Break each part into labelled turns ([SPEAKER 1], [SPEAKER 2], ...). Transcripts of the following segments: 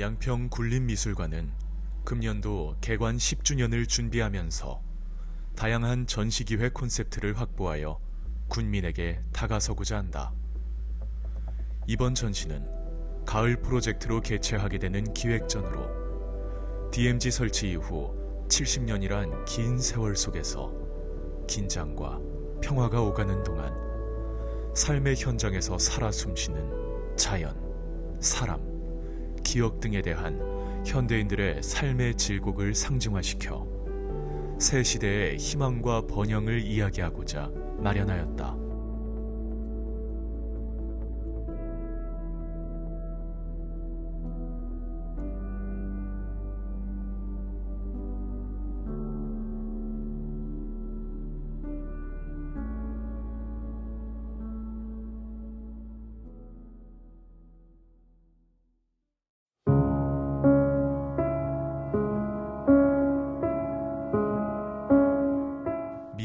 [SPEAKER 1] 양평 굴림미술관은 금년도 개관 10주년을 준비하면서 다양한 전시기획 콘셉트를 확보하여 군민에게 다가서고자 한다. 이번 전시는 가을 프로젝트로 개최하게 되는 기획전으로 DMZ 설치 이후 70년이란 긴 세월 속에서 긴장과 평화가 오가는 동안 삶의 현장에서 살아 숨쉬는 자연, 사람, 기억 등에 대한 현대인들의 삶의 질곡을 상징화시켜 새 시대의 희망과 번영을 이야기하고자 마련하였다.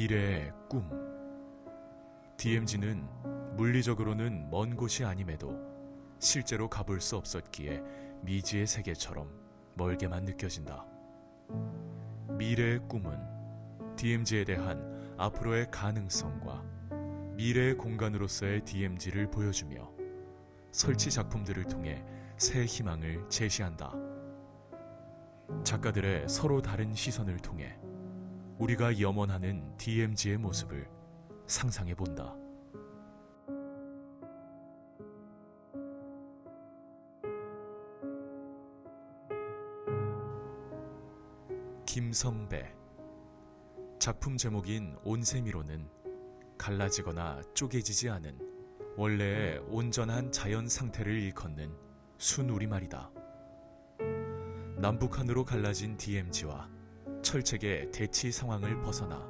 [SPEAKER 1] 미래의 꿈. DMZ는 물리적으로는 먼 곳이 아님에도 실제로 가볼 수 없었기에 미지의 세계처럼 멀게만 느껴진다. 미래의 꿈은 DMZ에 대한 앞으로의 가능성과 미래의 공간으로서의 DMZ를 보여주며 설치 작품들을 통해 새 희망을 제시한다. 작가들의 서로 다른 시선을 통해 우리가 염원하는 DMZ의 모습을 상상해본다. 김성배. 작품 제목인 온세미로는 갈라지거나 쪼개지지 않은 원래의 온전한 자연 상태를 일컫는 순우리말이다. 남북한으로 갈라진 DMZ와 철책의 대치 상황을 벗어나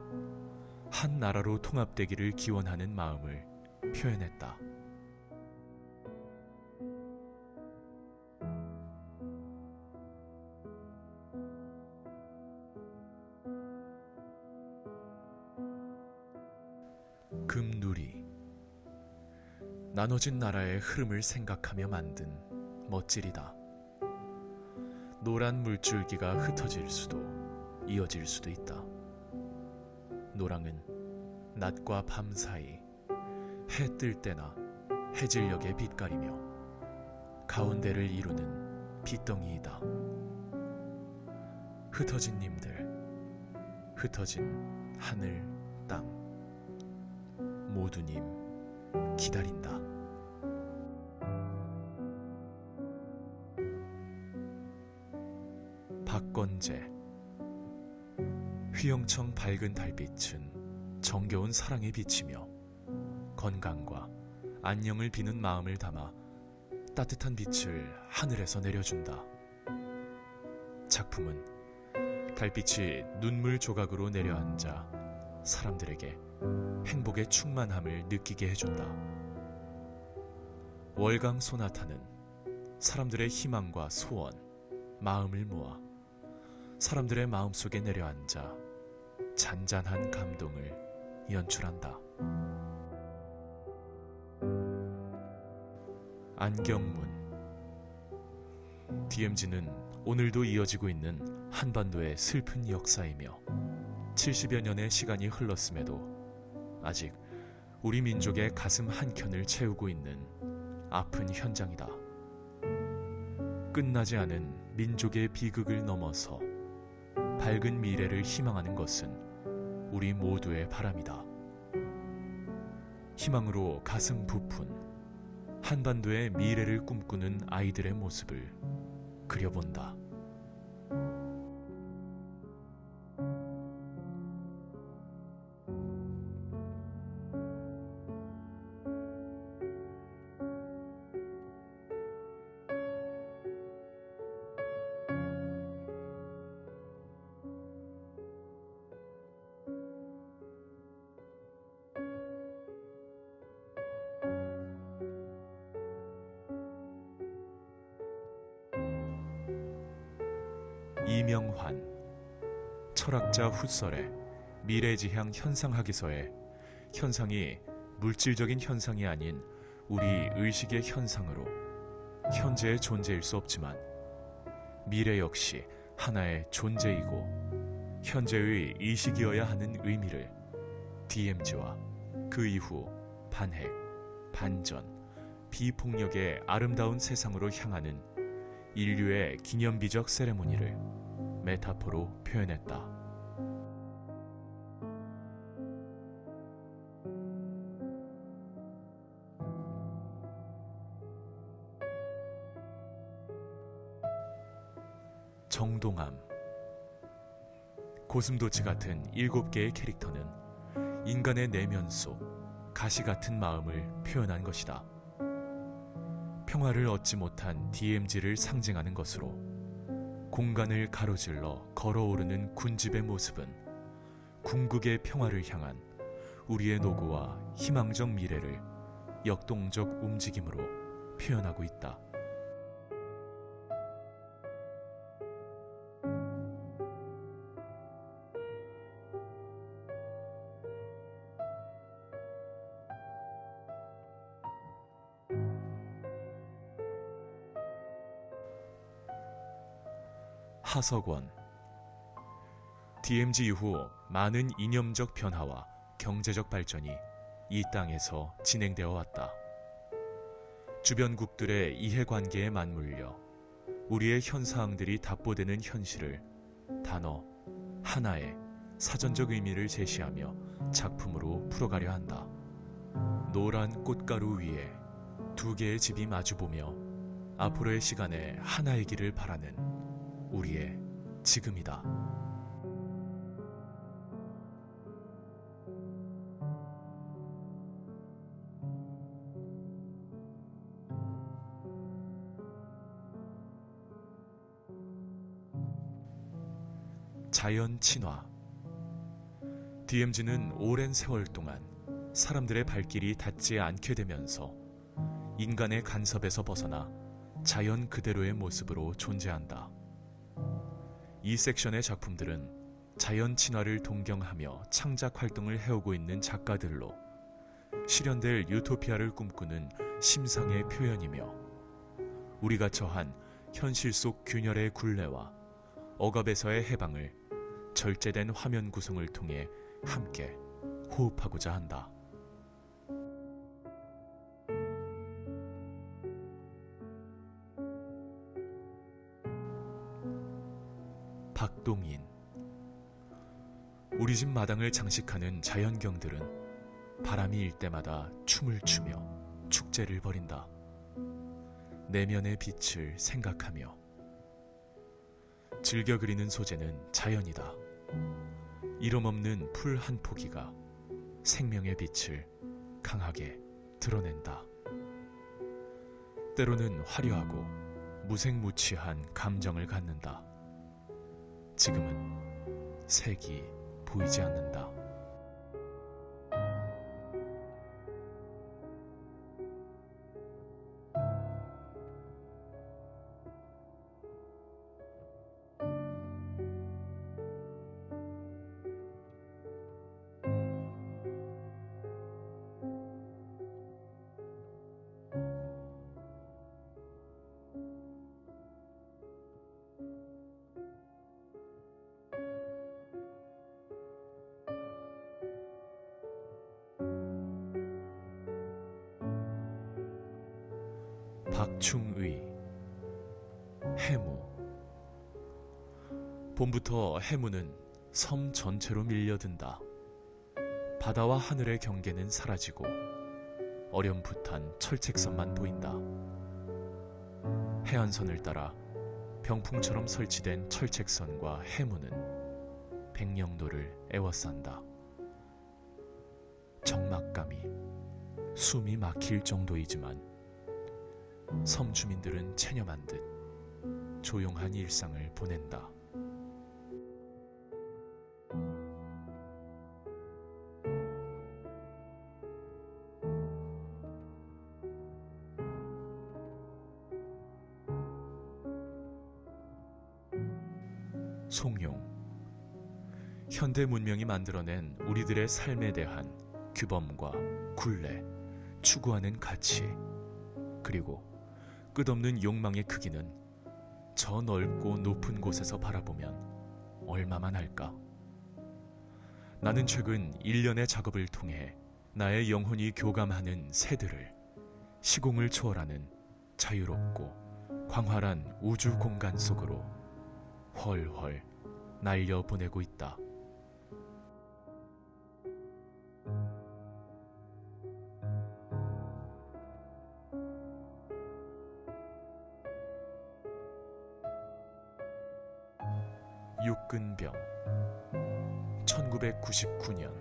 [SPEAKER 1] 한 나라로 통합되기를 기원하는 마음을 표현했다. 금누리. 나눠진 나라의 흐름을 생각하며 만든 멋질이다. 노란 물줄기가 흩어질 수도 이어질 수도 있다. 노랑은 낮과 밤 사이 해 뜰 때나 해질녘의 빛깔이며 가운데를 이루는 빛덩이이다. 흩어진 님들, 흩어진 하늘, 땅, 모두 님 기다린다. 박건재. 휘영청 밝은 달빛은 정겨운 사랑에 비치며 건강과 안녕을 비는 마음을 담아 따뜻한 빛을 하늘에서 내려준다. 작품은 달빛이 눈물 조각으로 내려앉아 사람들에게 행복의 충만함을 느끼게 해준다. 월강 소나타는 사람들의 희망과 소원, 마음을 모아 사람들의 마음속에 내려앉아 잔잔한 감동을 연출한다. 안경문. DMZ는 오늘도 이어지고 있는 한반도의 슬픈 역사이며 70여 년의 시간이 흘렀음에도 아직 우리 민족의 가슴 한켠을 채우고 있는 아픈 현장이다. 끝나지 않은 민족의 비극을 넘어서 밝은 미래를 희망하는 것은 우리 모두의 바람이다. 희망으로 가슴 부푼 한반도의 미래를 꿈꾸는 아이들의 모습을 그려본다. 이명환. 철학자 후설의 미래지향 현상학에서의 현상이 물질적인 현상이 아닌 우리 의식의 현상으로 현재의 존재일 수 없지만 미래 역시 하나의 존재이고 현재의 이식이어야 하는 의미를 DMZ와 그 이후 반핵, 반전, 비폭력의 아름다운 세상으로 향하는 인류의 기념비적 세레모니를 메타포로 표현했다. 정동함. 고슴도치 같은 7개의 캐릭터는 인간의 내면 속 가시 같은 마음을 표현한 것이다. 평화를 얻지 못한 DMZ를 상징하는 것으로 공간을 가로질러 걸어오르는 군집의 모습은 궁극의 평화를 향한 우리의 노고와 희망적 미래를 역동적 움직임으로 표현하고 있다. 하석원. DMZ 이후 많은 이념적 변화와 경제적 발전이 이 땅에서 진행되어 왔다. 주변국들의 이해관계에 맞물려 우리의 현사항들이 답보되는 현실을 단어 하나의 사전적 의미를 제시하며 작품으로 풀어가려 한다. 노란 꽃가루 위에 2개의 집이 마주보며 앞으로의 시간에 하나이기를 바라는 우리의 지금이다. 자연 친화. DMZ는 오랜 세월 동안 사람들의 발길이 닿지 않게 되면서 인간의 간섭에서 벗어나 자연 그대로의 모습으로 존재한다. 이 섹션의 작품들은 자연 친화를 동경하며 창작 활동을 해오고 있는 작가들로 실현될 유토피아를 꿈꾸는 심상의 표현이며 우리가 처한 현실 속 균열의 굴레와 억압에서의 해방을 절제된 화면 구성을 통해 함께 호흡하고자 한다. 박동인. 우리 집 마당을 장식하는 자연경들은 바람이 일 때마다 춤을 추며 축제를 벌인다. 내면의 빛을 생각하며 즐겨 그리는 소재는 자연이다. 이름 없는 풀 한 포기가 생명의 빛을 강하게 드러낸다. 때로는 화려하고 무색무취한 감정을 갖는다. 지금은 색이 보이지 않는다. 박충의. 해무. 봄부터 해무는 섬 전체로 밀려든다. 바다와 하늘의 경계는 사라지고 어렴풋한 철책선만 보인다. 해안선을 따라 병풍처럼 설치된 철책선과 해무는 백령도를 에워싼다. 적막감이 숨이 막힐 정도이지만 섬 주민들은 체념한 듯 조용한 일상을 보낸다. 송용. 현대 문명이 만들어낸 우리들의 삶에 대한 규범과 굴레, 추구하는 가치, 그리고 끝없는 욕망의 크기는 저 넓고 높은 곳에서 바라보면 얼마만 할까? 나는 최근 1년의 작업을 통해 나의 영혼이 교감하는 새들을 시공을 초월하는 자유롭고 광활한 우주 공간 속으로 훨훨 날려보내고 있다. 육근병 1999년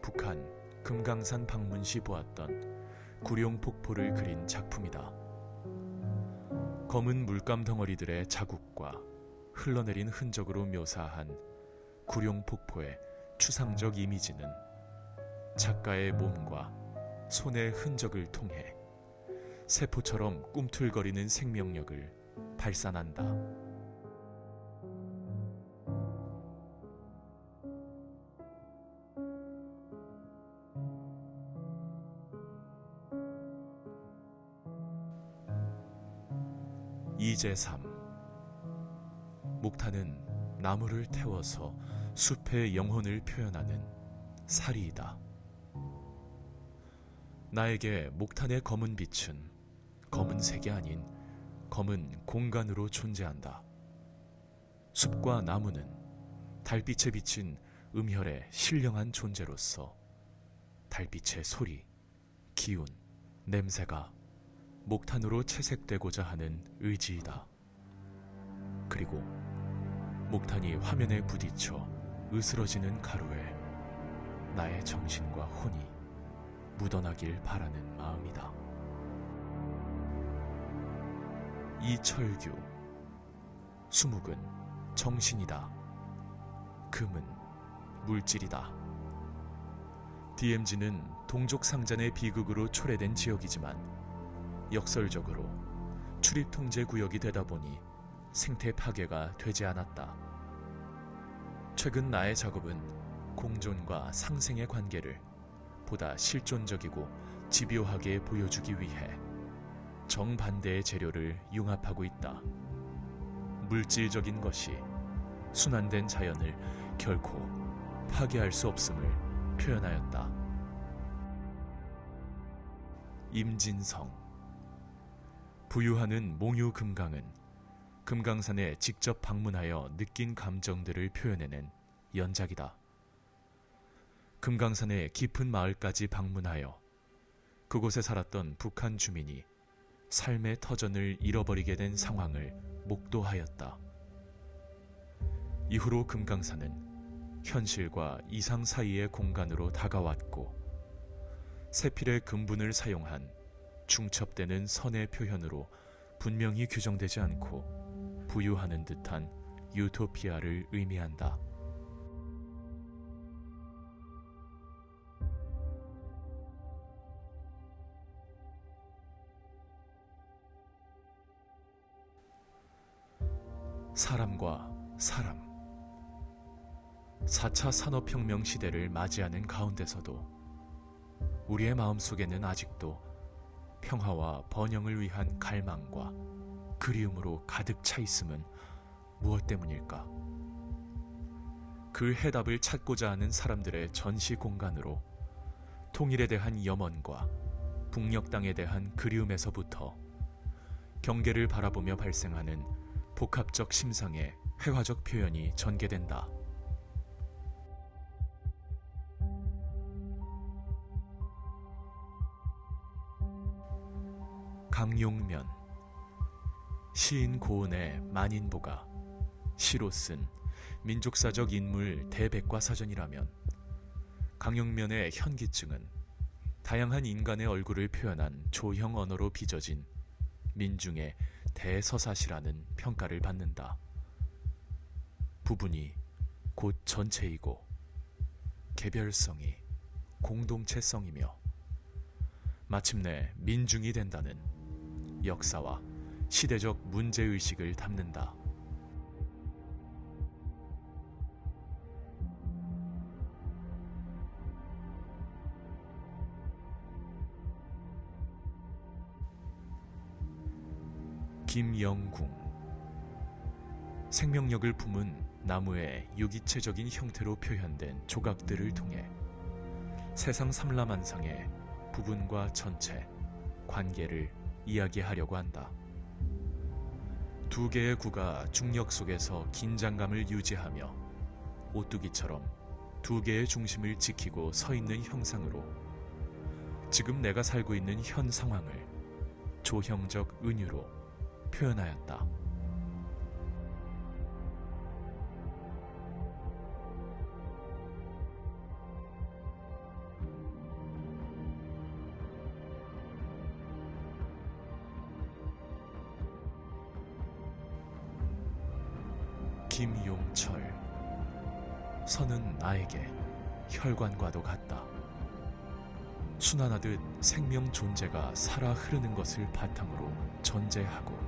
[SPEAKER 1] 북한 금강산 방문 시 보았던 구룡폭포를 그린 작품이다. 검은 물감 덩어리들의 자국과 흘러내린 흔적으로 묘사한 구룡폭포의 추상적 이미지는 작가의 몸과 손의 흔적을 통해 세포처럼 꿈틀거리는 생명력을 발산한다. 이제3 목탄은 나무를 태워서 숲의 영혼을 표현하는 사리이다. 나에게 목탄의 검은 빛은 검은색이 아닌 검은 공간으로 존재한다. 숲과 나무는 달빛에 비친 음혈의 신령한 존재로서 달빛의 소리, 기운, 냄새가 목탄으로 채색되고자 하는 의지이다. 그리고 목탄이 화면에 부딪혀 으스러지는 가루에 나의 정신과 혼이 묻어나길 바라는 마음이다. 이철규 수묵은 정신이다. 금은 물질이다. DMZ는 동족상잔의 비극으로 초래된 지역이지만 역설적으로 출입통제구역이 되다 보니 생태 파괴가 되지 않았다. 최근 나의 작업은 공존과 상생의 관계를 보다 실존적이고 집요하게 보여주기 위해 정반대의 재료를 융합하고 있다. 물질적인 것이 순환된 자연을 결코 파괴할 수 없음을 표현하였다. 임진성 부유하는 몽유금강은 금강산에 직접 방문하여 느낀 감정들을 표현해낸 연작이다. 금강산의 깊은 마을까지 방문하여 그곳에 살았던 북한 주민이 삶의 터전을 잃어버리게 된 상황을 목도하였다. 이후로 금강산은 현실과 이상 사이의 공간으로 다가왔고 세필의 금분을 사용한 중첩되는 선의 표현으로 분명히 규정되지 않고 부유하는 듯한 유토피아를 의미한다. 사람과 사람 4차 산업혁명 시대를 맞이하는 가운데서도 우리의 마음속에는 아직도 평화와 번영을 위한 갈망과 그리움으로 가득 차 있음은 무엇 때문일까? 그 해답을 찾고자 하는 사람들의 전시 공간으로 통일에 대한 염원과 북녘 땅에 대한 그리움에서부터 경계를 바라보며 발생하는 복합적 심상의 회화적 표현이 전개된다. 강용면 시인 고은의 만인보가 시로 쓴 민족사적 인물 대백과사전이라면 강용면의 현기증은 다양한 인간의 얼굴을 표현한 조형 언어로 빚어진 민중의 대서사시라는 평가를 받는다. 부분이 곧 전체이고 개별성이 공동체성이며 마침내 민중이 된다는 역사와 시대적 문제의식을 담는다. 김영궁 생명력을 품은 나무의 유기체적인 형태로 표현된 조각들을 통해 세상 삼라만상의 부분과 전체, 관계를 이야기하려고 한다. 두 개의 구가 중력 속에서 긴장감을 유지하며 오뚜기처럼 두 개의 중심을 지키고 서 있는 형상으로 지금 내가 살고 있는 현 상황을 조형적 은유로 표현하였다. 김용철. 선은 나에게 혈관과도 같다. 순환하듯 생명 존재가 살아 흐르는 것을 바탕으로 전제하고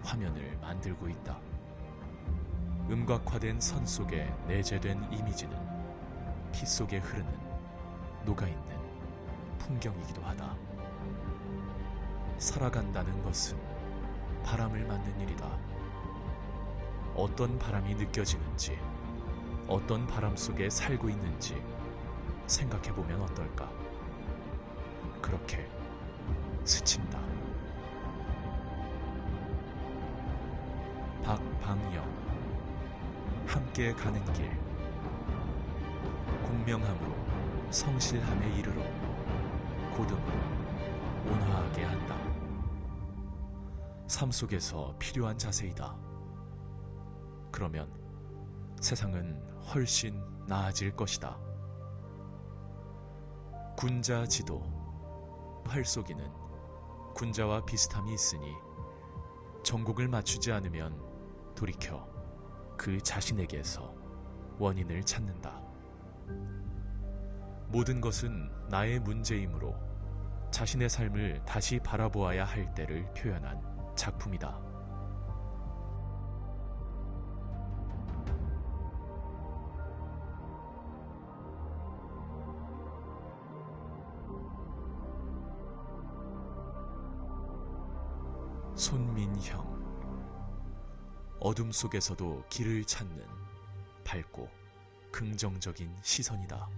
[SPEAKER 1] 화면을 만들고 있다. 음각화된 선 속에 내재된 이미지는 피 속에 흐르는 녹아있는 풍경이기도 하다. 살아간다는 것은 바람을 맞는 일이다. 어떤 바람이 느껴지는지, 어떤 바람 속에 살고 있는지 생각해보면 어떨까? 그렇게 스친다. 박방영. 함께 가는 길. 공명함으로 성실함에 이르러 고등으로 온화하게 한다. 삶 속에서 필요한 자세이다. 그러면 세상은 훨씬 나아질 것이다. 군자 지도. 활쏘기는 군자와 비슷함이 있으니 정곡을 맞추지 않으면 돌이켜 그 자신에게서 원인을 찾는다. 모든 것은 나의 문제이므로 자신의 삶을 다시 바라보아야 할 때를 표현한 작품이다. 손민형. 어둠 속에서도 길을 찾는 밝고 긍정적인 시선이다.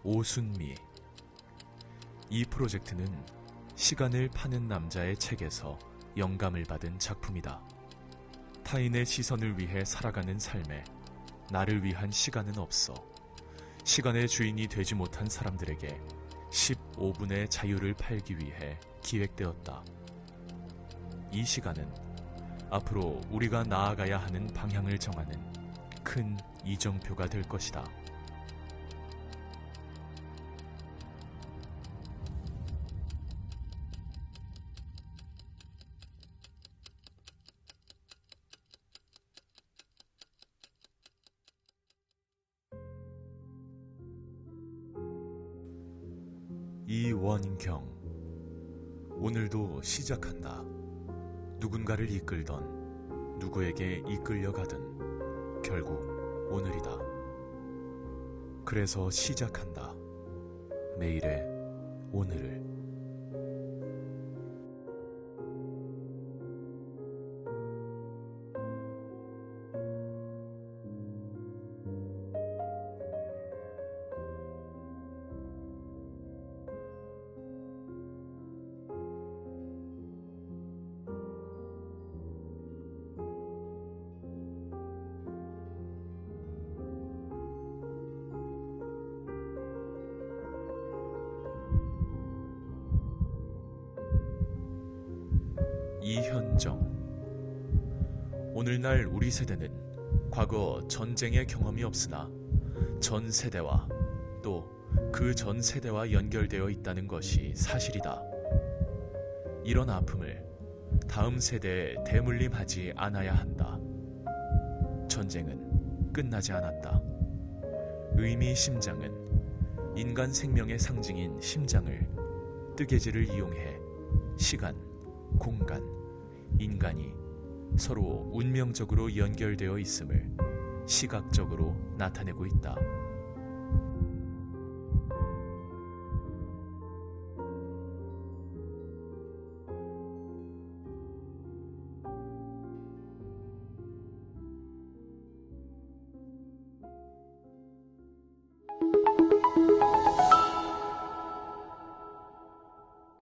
[SPEAKER 1] 오순미. 이 프로젝트는 시간을 파는 남자의 책에서 영감을 받은 작품이다. 타인의 시선을 위해 살아가는 삶에 나를 위한 시간은 없어 시간의 주인이 되지 못한 사람들에게 15분의 자유를 팔기 위해 기획되었다. 이 시간은 앞으로 우리가 나아가야 하는 방향을 정하는 큰 이정표가 될 것이다. 이원경. 오늘도 시작한다. 누군가를 이끌던 누구에게 이끌려가든 결국 오늘이다. 그래서 시작한다. 매일의 오늘을. 이현정. 오늘날 우리 세대는 과거 전쟁의 경험이 없으나 전 세대와 또 그 전 세대와 연결되어 있다는 것이 사실이다. 이런 아픔을 다음 세대에 대물림하지 않아야 한다. 전쟁은 끝나지 않았다. 의미심장은 인간 생명의 상징인 심장을 뜨개질을 이용해 시간, 공간, 인간이 서로 운명적으로 연결되어 있음을 시각적으로 나타내고 있다.